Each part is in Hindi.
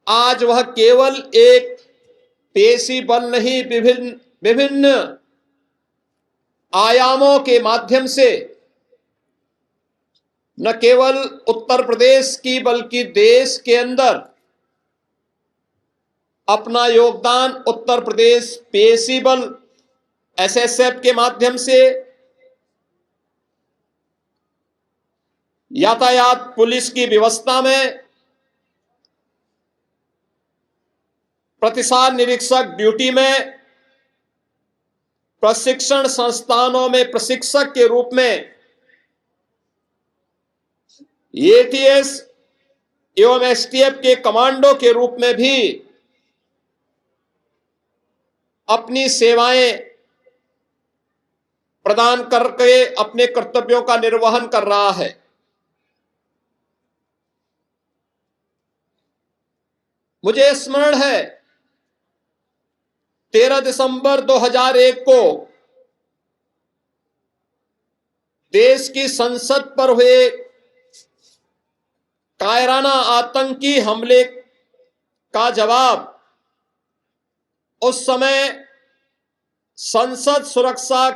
आज वह केवल एक पेशी बल नहीं, विभिन्न विभिन्न आयामों के माध्यम से न केवल उत्तर प्रदेश की बल्कि देश के अंदर अपना योगदान उत्तर प्रदेश पेशी बल एसएसएफ के माध्यम से, यातायात पुलिस की व्यवस्था में, प्रतिसाद निरीक्षक ड्यूटी में, प्रशिक्षण संस्थानों में प्रशिक्षक के रूप में, एटीएस एवं एसटीएफ के कमांडो के रूप में भी अपनी सेवाएं प्रदान करके अपने कर्तव्यों का निर्वहन कर रहा है। मुझे स्मरण है 13 दिसंबर 2001 को देश की संसद पर हुए कायराना आतंकी हमले का जवाब उस समय संसद सुरक्षा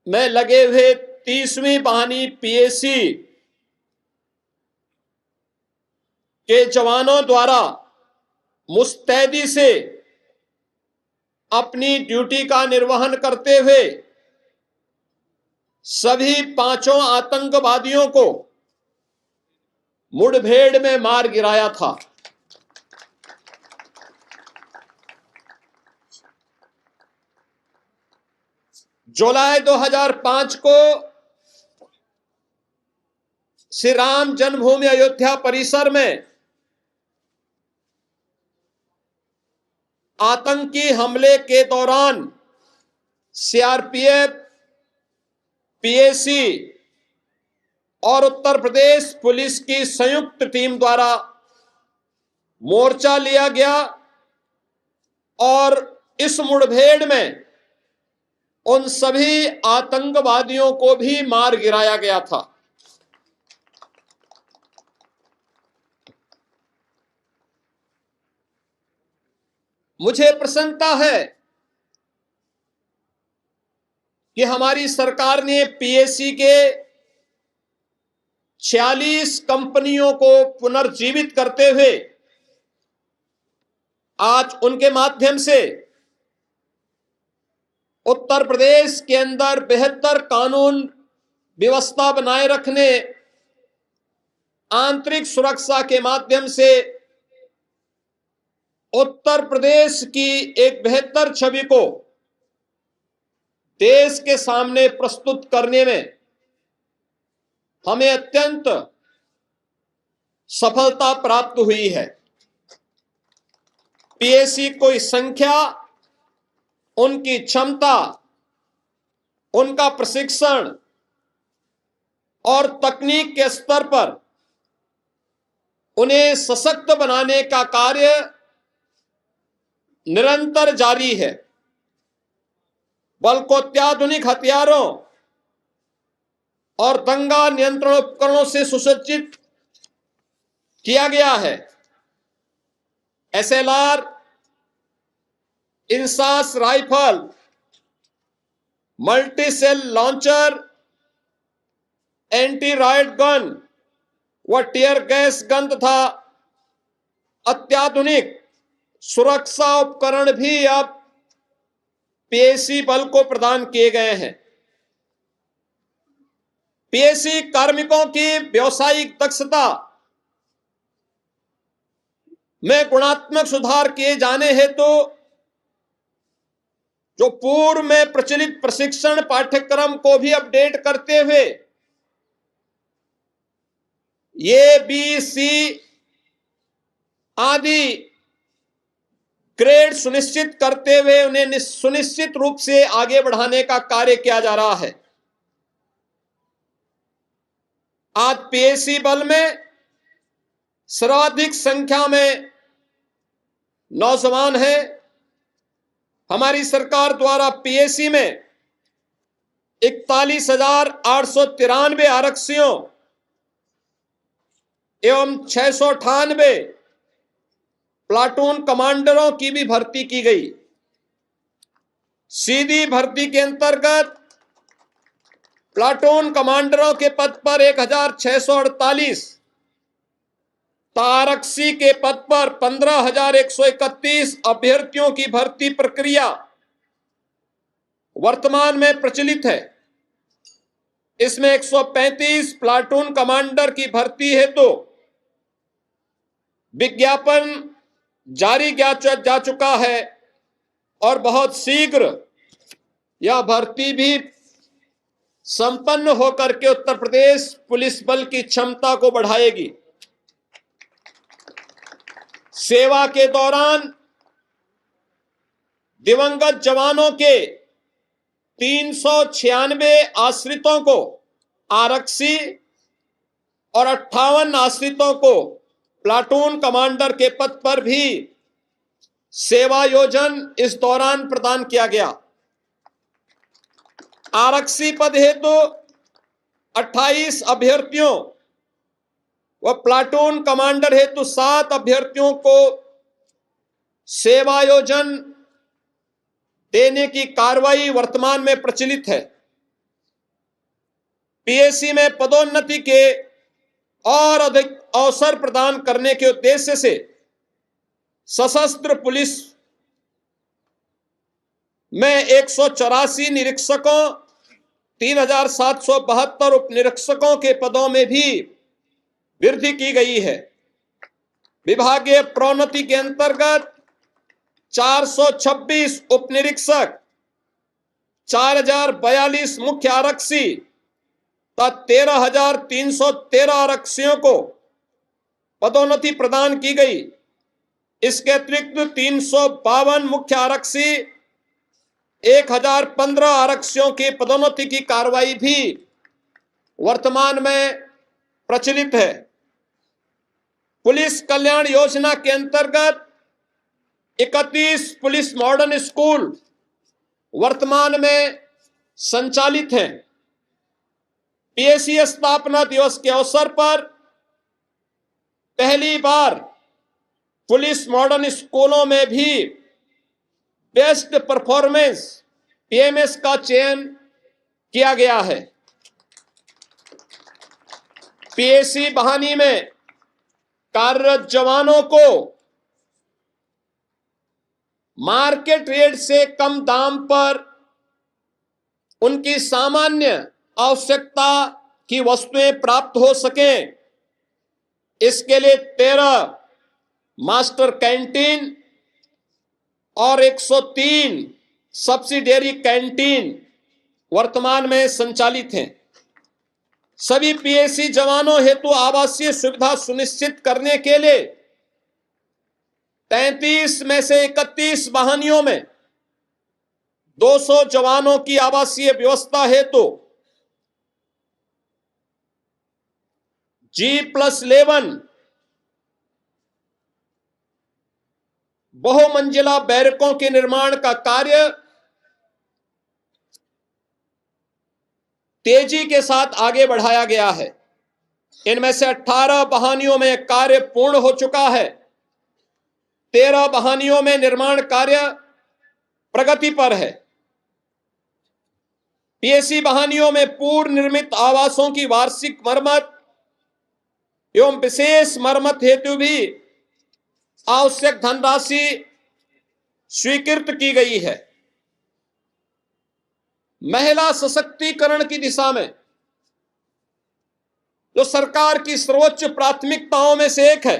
में लगे हुए 30वीं वाहिनी पीएसी के जवानों द्वारा मुस्तैदी से अपनी ड्यूटी का निर्वहन करते हुए सभी 5 आतंकवादियों को मुठभेड़ में मार गिराया था। जुलाई 2005 को श्री राम जन्मभूमि अयोध्या परिसर में आतंकी हमले के दौरान सीआरपीएफ, पीएसी और उत्तर प्रदेश पुलिस की संयुक्त टीम द्वारा मोर्चा लिया गया और इस मुठभेड़ में उन सभी आतंकवादियों को भी मार गिराया गया था। मुझे प्रसन्नता है कि हमारी सरकार ने पीएसी के 46 कंपनियों को पुनर्जीवित करते हुए आज उनके माध्यम से उत्तर प्रदेश के अंदर बेहतर कानून व्यवस्था बनाए रखने, आंतरिक सुरक्षा के माध्यम से उत्तर प्रदेश की एक बेहतर छवि को देश के सामने प्रस्तुत करने में हमें अत्यंत सफलता प्राप्त हुई है। पीएसी की संख्या, उनकी क्षमता, उनका प्रशिक्षण और तकनीक के स्तर पर उन्हें सशक्त बनाने का कार्य निरंतर जारी है। बल को अत्याधुनिक हथियारों और दंगा नियंत्रण उपकरणों से सुसज्जित किया गया है। SLR, INSAS rifle, multi cell launcher, anti riot gun व टीयर गैस गन तथा अत्याधुनिक सुरक्षा उपकरण भी अब पीएसी बल को प्रदान किए गए हैं। पीएसी कार्मिकों की व्यावसायिक दक्षता में गुणात्मक सुधार किए जाने हेतु जो पूर्व में प्रचलित प्रशिक्षण पाठ्यक्रम को भी अपडेट करते हुए ए, बी, सी आदि ग्रेड सुनिश्चित करते हुए उन्हें सुनिश्चित रूप से आगे बढ़ाने का कार्य किया जा रहा है। आज पीएसी बल में सर्वाधिक संख्या में नौजवान हैं। हमारी सरकार द्वारा पीएसी में 41,893 आरक्षियों एवं 698 प्लाटून कमांडरों की भी भर्ती की गई। सीधी भर्ती के अंतर्गत प्लाटून कमांडरों के पद पर 1648, आरक्षी के पद पर 15,131 अभ्यर्थियों की भर्ती प्रक्रिया वर्तमान में प्रचलित है। इसमें 135 प्लाटून कमांडर की भर्ती हेतु विज्ञापन जारी जा चुका है और बहुत शीघ्र यह भर्ती भी संपन्न होकर के उत्तर प्रदेश पुलिस बल की क्षमता को बढ़ाएगी। सेवा के दौरान दिवंगत जवानों के 396 आश्रितों को आरक्षी और 58 आश्रितों को प्लाटून कमांडर के पद पर भी सेवायोजन इस दौरान प्रदान किया गया। आरक्षी पद हेतु 28 अभ्यर्थियों व प्लाटून कमांडर हेतु 7 अभ्यर्थियों को सेवायोजन देने की कार्रवाई वर्तमान में प्रचलित है। पीएसी में पदोन्नति के और अधिक अवसर प्रदान करने के उद्देश्य से सशस्त्र पुलिस में 184 निरीक्षकों, 3,772 उप निरीक्षकों के पदों में भी वृद्धि की गई है। विभागीय प्रोन्नति के अंतर्गत 426 उप निरीक्षक, 4,042 मुख्य आरक्षी तथा 13,313 आरक्षियों को पदोन्नति प्रदान की गई। इसके अतिरिक्त 352 मुख्य आरक्षी, 1,015 आरक्षियों की पदोन्नति की कार्रवाई भी वर्तमान में प्रचलित है। पुलिस कल्याण योजना के अंतर्गत 31 पुलिस मॉडर्न स्कूल वर्तमान में संचालित हैं। पीएसी स्थापना दिवस के अवसर पर पहली बार पुलिस मॉडर्न स्कूलों में भी बेस्ट परफॉर्मेंस पीएमएस का चयन किया गया है। पीएसी बहानी में कार्यरत जवानों को मार्केट रेट से कम दाम पर उनकी सामान्य आवश्यकता की वस्तुएं प्राप्त हो सकें, इसके लिए 13 मास्टर कैंटीन और 103 सब्सिडियरी कैंटीन वर्तमान में संचालित हैं। सभी पीएसी जवानों हेतु आवासीय सुविधा सुनिश्चित करने के लिए 33 में से 31 वाहनियों में 200 जवानों की आवासीय व्यवस्था हेतु G+11 बहुमंजिला बैरकों के निर्माण का कार्य तेजी के साथ आगे बढ़ाया गया है। इनमें से 18 बहानियों में कार्य पूर्ण हो चुका है। 13 बहानियों में निर्माण कार्य प्रगति पर है। पीएसी बहानियों में पूर्व निर्मित आवासों की वार्षिक मरम्मत एवं विशेष मरम्मत हेतु भी आवश्यक धनराशि स्वीकृत की गई है। महिला सशक्तिकरण की दिशा में जो सरकार की सर्वोच्च प्राथमिकताओं में से एक है,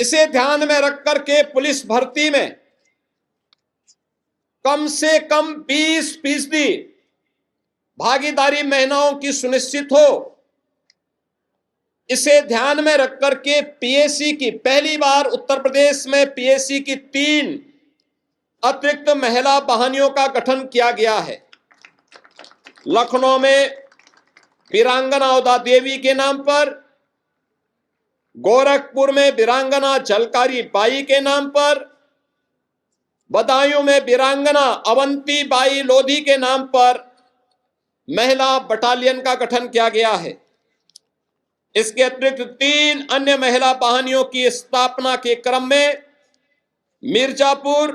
इसे ध्यान में रख करके पुलिस भर्ती में कम से कम 20% भागीदारी महिलाओं की सुनिश्चित हो। इसे ध्यान में रख करके पीएसी की पहली बार उत्तर प्रदेश में पीएसी की 3 अतिरिक्त महिला वाहिनियों का गठन किया गया है। लखनऊ में वीरांगना उदा देवी के नाम पर, गोरखपुर में वीरांगना झलकारी बाई के नाम पर, बदायूं में वीरांगना अवंती बाई लोधी के नाम पर महिला बटालियन का गठन किया गया है। इसके अतिरिक्त 3 अन्य महिला वाहिनियों की स्थापना के क्रम में मिर्जापुर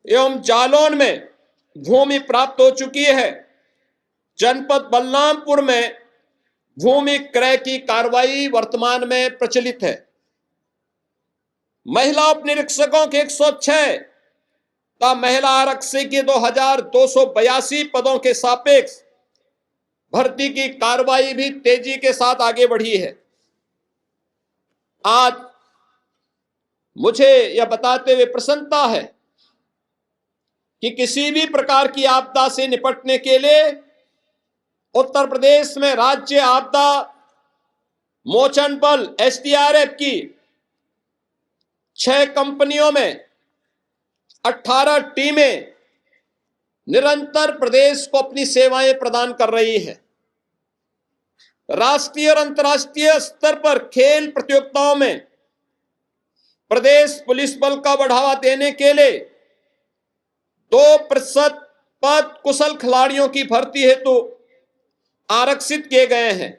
एवं जालौन में भूमि प्राप्त हो चुकी है। जनपद बलरामपुर में भूमि क्रय की कार्रवाई वर्तमान में प्रचलित है। महिला उप निरीक्षकों के 106 तथा महिला आरक्षी के 2282 पदों के सापेक्ष भर्ती की कार्रवाई भी तेजी के साथ आगे बढ़ी है। आज मुझे यह बताते हुए प्रसन्नता है कि किसी भी प्रकार की आपदा से निपटने के लिए उत्तर प्रदेश में राज्य आपदा मोचन बल एसडीआरएफ की 6 कंपनियों में 18 टीमें निरंतर प्रदेश को अपनी सेवाएं प्रदान कर रही है। राष्ट्रीय और अंतर्राष्ट्रीय स्तर पर खेल प्रतियोगिताओं में प्रदेश पुलिस बल का बढ़ावा देने के लिए 2% पद कुशल खिलाड़ियों की भर्ती हेतु आरक्षित किए गए हैं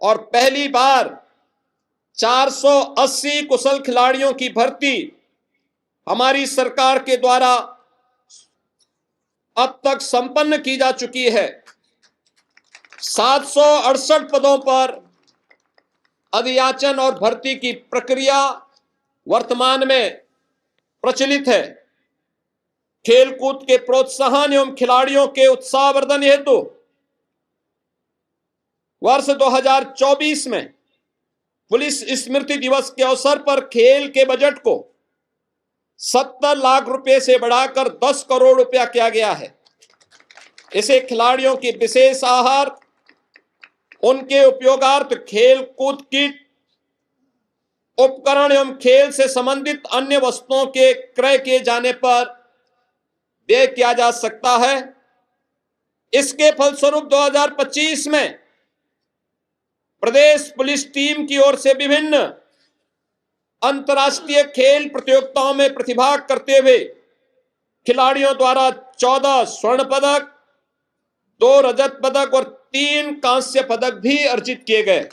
और पहली बार 480 कुशल खिलाड़ियों की भर्ती हमारी सरकार के द्वारा अब तक संपन्न की जा चुकी है। 768 पदों पर अधियाचन और भर्ती की प्रक्रिया वर्तमान में प्रचलित है। खेलकूद के प्रोत्साहन एवं खिलाड़ियों के उत्साहवर्धन हेतु वर्ष 2024 में पुलिस स्मृति दिवस के अवसर पर खेल के बजट को 70 लाख रुपए से बढ़ाकर 10 करोड़ रुपया किया गया है। इसे खिलाड़ियों की विशेष आहार, उनके उपयोगार्थ खेल कूद किट, उपकरण एवं खेल से संबंधित अन्य वस्तुओं के क्रय किए जाने पर व्यय किया जा सकता है। इसके फलस्वरूप 2025 में प्रदेश पुलिस टीम की ओर से विभिन्न अंतर्राष्ट्रीय खेल प्रतियोगिताओं में प्रतिभाग करते हुए खिलाड़ियों द्वारा 14 स्वर्ण पदक, 2 रजत पदक और 3 कांस्य पदक भी अर्जित किए गए।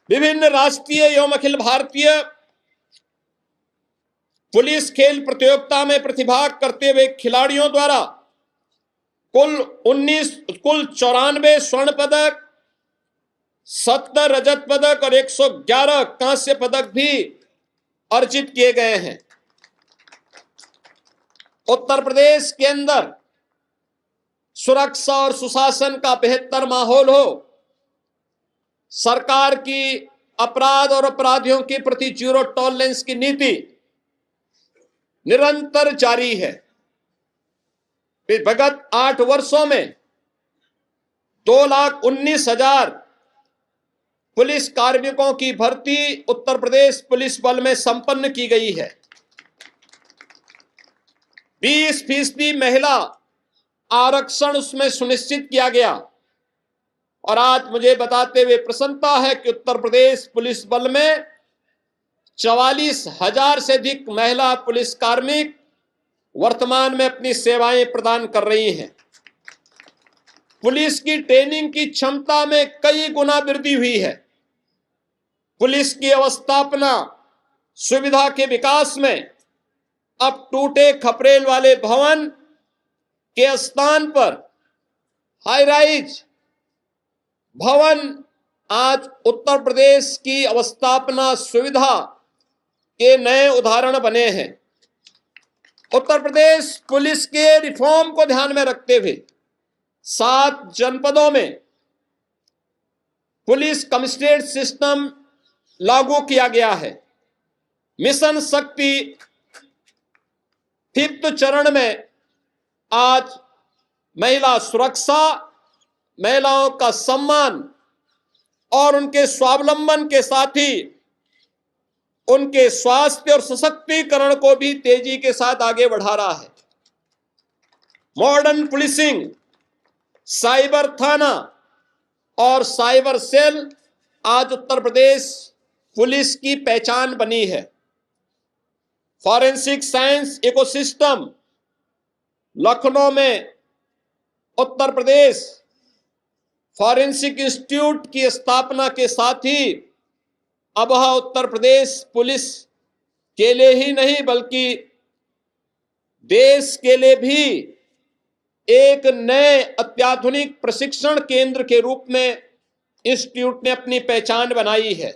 विभिन्न राष्ट्रीय एवं अखिल भारतीय पुलिस खेल प्रतियोगिता में प्रतिभाग करते हुए खिलाड़ियों द्वारा कुल 94 स्वर्ण पदक, 70 रजत पदक और 111 कांस्य पदक भी अर्जित किए गए हैं। उत्तर प्रदेश के अंदर सुरक्षा और सुशासन का बेहतर माहौल हो, सरकार की अपराध और अपराधियों के प्रति जीरो टॉलरेंस की नीति निरंतर जारी है। विगत 8 वर्षों में 2,19,000 पुलिस कार्मिकों की भर्ती उत्तर प्रदेश पुलिस बल में संपन्न की गई है। 20% महिला आरक्षण उसमें सुनिश्चित किया गया और आज मुझे बताते हुए प्रसन्नता है कि उत्तर प्रदेश पुलिस बल में 44,000 से अधिक महिला पुलिस कार्मिक वर्तमान में अपनी सेवाएं प्रदान कर रही हैं। पुलिस की ट्रेनिंग की क्षमता में कई गुना वृद्धि हुई है। पुलिस की अवस्थापना सुविधा के विकास में अब टूटे खपरेल वाले भवन के स्थान पर हाई राइज भवन आज उत्तर प्रदेश की अवस्थापना सुविधा के नए उदाहरण बने हैं। उत्तर प्रदेश पुलिस के रिफॉर्म को ध्यान में रखते हुए 7 जनपदों में पुलिस कमिश्नरेट सिस्टम लागू किया गया है। मिशन शक्ति 5th चरण में आज महिला सुरक्षा, महिलाओं का सम्मान और उनके स्वावलंबन के साथ ही उनके स्वास्थ्य और सशक्तिकरण को भी तेजी के साथ आगे बढ़ा रहा है। मॉडर्न पुलिसिंग, साइबर थाना और साइबर सेल आज उत्तर प्रदेश पुलिस की पहचान बनी है। फॉरेंसिक साइंस इकोसिस्टम लखनऊ में उत्तर प्रदेश फॉरेंसिक इंस्टीट्यूट की स्थापना के साथ ही अब उत्तर प्रदेश पुलिस के लिए ही नहीं बल्कि देश के लिए भी एक नए अत्याधुनिक प्रशिक्षण केंद्र के रूप में इंस्टीट्यूट ने अपनी पहचान बनाई है।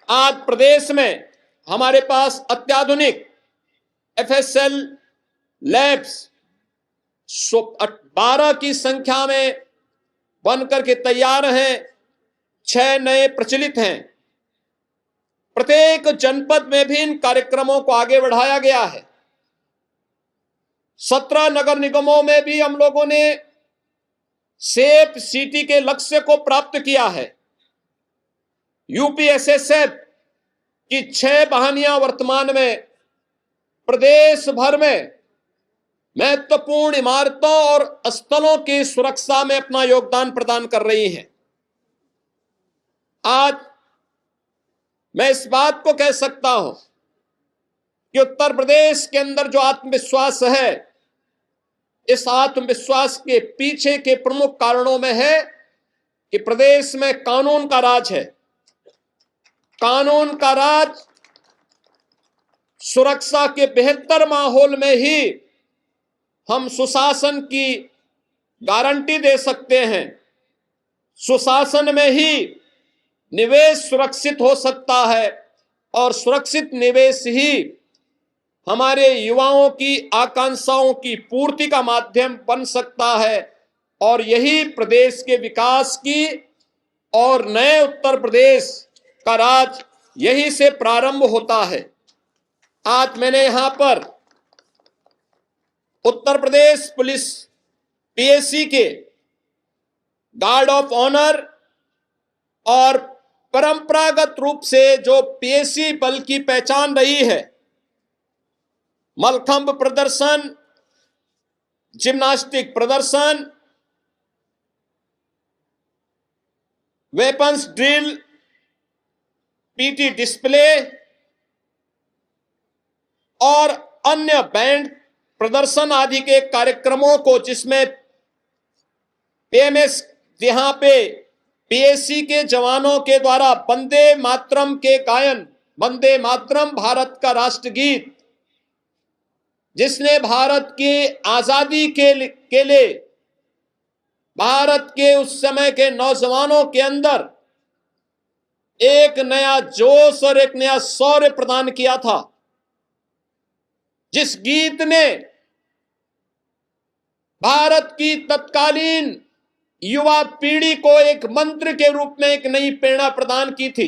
आज प्रदेश में हमारे पास अत्याधुनिक एफएसएल लैब्स 12 की संख्या में बनकर के तैयार हैं, 6 नए प्रचलित हैं। प्रत्येक जनपद में भी इन कार्यक्रमों को आगे बढ़ाया गया है। 17 नगर निगमों में भी हम लोगों ने सेफ सिटी के लक्ष्य को प्राप्त किया है। यूपीएसएसएफ की 6 वाहिनियां वर्तमान में प्रदेश भर में महत्वपूर्ण इमारतों और स्थलों की सुरक्षा में अपना योगदान प्रदान कर रही हैं। आज मैं इस बात को कह सकता हूं कि उत्तर प्रदेश के अंदर जो आत्मविश्वास है, इस आत्मविश्वास के पीछे के प्रमुख कारणों में है कि प्रदेश में कानून का राज है। कानून का राज, सुरक्षा के बेहतर माहौल में ही हम सुशासन की गारंटी दे सकते हैं। सुशासन में ही निवेश सुरक्षित हो सकता है और सुरक्षित निवेश ही हमारे युवाओं की आकांक्षाओं की पूर्ति का माध्यम बन सकता है और यही प्रदेश के विकास की और नए उत्तर प्रदेश का राज यही से प्रारंभ होता है। आज मैंने यहां पर उत्तर प्रदेश पुलिस पीएसी के गार्ड ऑफ ऑनर और परंपरागत रूप से जो पीएसी बल की पहचान रही है, मलखंब प्रदर्शन, जिम्नास्टिक प्रदर्शन, वेपन्स ड्रिल, पीटी डिस्प्ले और अन्य बैंड प्रदर्शन आदि के कार्यक्रमों को, जिसमें पीएमएस यहां पे पीएसी के जवानों के द्वारा वंदे मातरम के गायन, वंदे मातरम भारत का राष्ट्रगीत, जिसने भारत की आजादी के लिए भारत के उस समय के नौजवानों के अंदर एक नया जोश और एक नया शौर्य प्रदान किया था। जिस गीत ने भारत की तत्कालीन युवा पीढ़ी को एक मंत्र के रूप में एक नई प्रेरणा प्रदान की थी,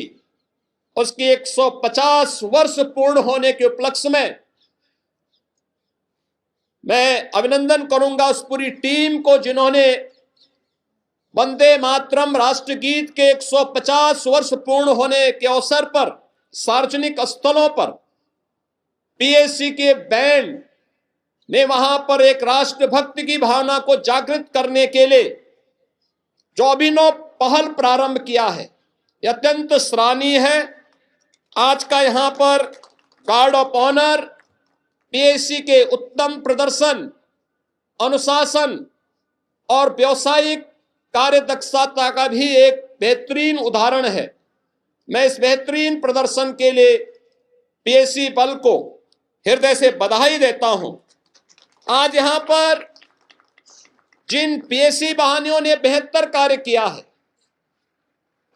उसकी 150 वर्ष पूर्ण होने के उपलक्ष्य में मैं अभिनंदन करूंगा उस पूरी टीम को जिन्होंने वंदे मातरम राष्ट्रगीत के 150 वर्ष पूर्ण होने के अवसर पर सार्वजनिक स्थलों पर पीएसी के बैंड ने वहां पर एक राष्ट्रभक्ति की भावना को जागृत करने के लिए जो अभिनव पहल प्रारंभ किया है, यह अत्यंत सराहनीय है। आज का यहां पर गार्ड ऑफ ऑनर पीएसी के उत्तम प्रदर्शन, अनुशासन और व्यावसायिक कार्यदक्षता का भी एक बेहतरीन उदाहरण है। मैं इस बेहतरीन प्रदर्शन के लिए पीएसी बल को हृदय से बधाई देता हूं। आज यहां पर जिन पीएसी वाहिनियों ने बेहतर कार्य किया है,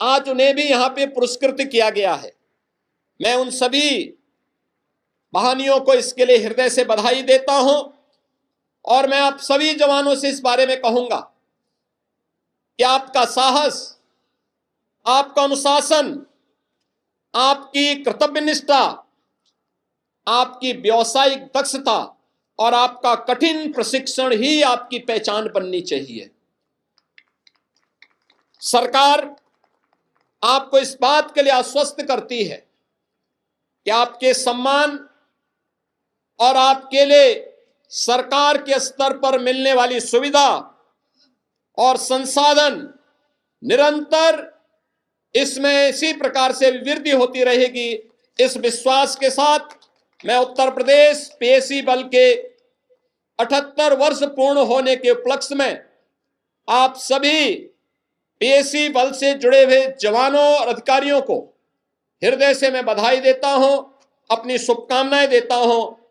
आज उन्हें भी यहां पे पुरस्कृत किया गया है। मैं उन सभी वाहिनियों को इसके लिए हृदय से बधाई देता हूं और मैं आप सभी जवानों से इस बारे में कहूंगा कि आपका साहस, आपका अनुशासन, आपकी कर्तव्यनिष्ठा, आपकी व्यावसायिक दक्षता और आपका कठिन प्रशिक्षण ही आपकी पहचान बननी चाहिए। सरकार आपको इस बात के लिए आश्वस्त करती है कि आपके सम्मान और आपके लिए सरकार के स्तर पर मिलने वाली सुविधा और संसाधन निरंतर इसमें इसी प्रकार से वृद्धि होती रहेगी। इस विश्वास के साथ मैं उत्तर प्रदेश पीएसी बल के 78 वर्ष पूर्ण होने के उपलक्ष्य में आप सभी पीएसी बल से जुड़े हुए जवानों और अधिकारियों को हृदय से मैं बधाई देता हूं, अपनी शुभकामनाएं देता हूं